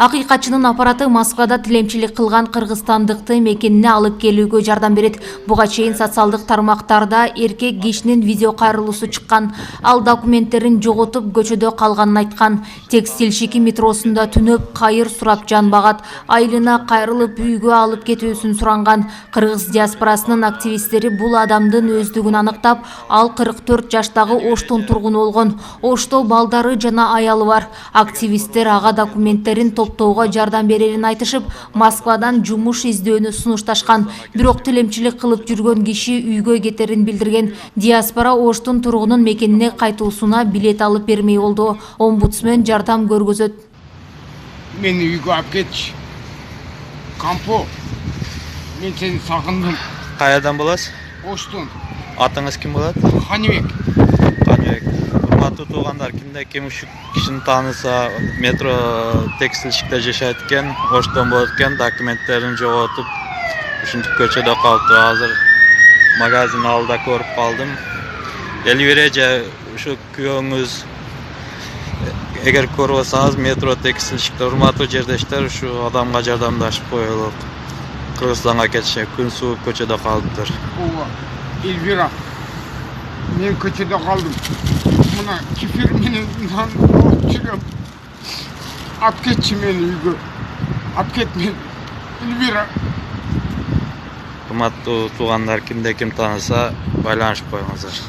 Акыйкатчынын аппараты Москвада тилемчилик кылган кыргызстандыкты мекенине алып келүүгө жардам берет. Буга чейин социалдык тармактарда эркек кишинин видео кайрылуусу чыккан. Ал документтерин жоготуп көчөдө калганын айткан. Текстильщики метросунда түнөп кайыр сурап жан багат. Айылына кайрылып үйгө алып кетүүсүн суранган. Кыргыз диаспорасынын активисттери бул адамдын өздүгүн аныктап, ал 44 жаштагы Оштун тургуну болгон. Ошто балдары жана аялы бар. Активисттер ага документтерин топтоого жардам берерин айтышып, Москвадан жумуш издөөнү сунушташкан. Бирок тилемчилик кылып жүргөн киши үйгө кетерин билдирген. Диаспора Оштун тургунун мекенине кайтуусуна билет алып бермей болду. Омбудсмен жардам көргөзөт. Мен үйгө алып кетчи. Кампо. Мен сени сагындым. Кайерден боласыз? Оштун. Атыңыз ким болот? Каныбек. Каныбек. Урматтуу туугандар, кимде ким ушу кишини тааныса, метро текстильщикте жашайт экен, Оштон болот экен, документтерин жоготуп, ушинтип көчөдө калыптыр. Азыр магазин алдыда көрүп калдым. Элбире же ушу күйөөңүз эгер көрүп алсаңыз, метро текстильщикте урматтуу жердештер ушу адамга жардамдашып коелук. Кыргызстанга кетишe күн сууп көчөдө калыптыр. Ооба. Элбира. Мен көчөдө калдым. Мына кефир менен нан алып жүрөм. Алып кетчи мени үйгө. Алып кет мени. Элбира. Урматтуу туугандар, кимде ким тааныса, байланышып коюңуздар.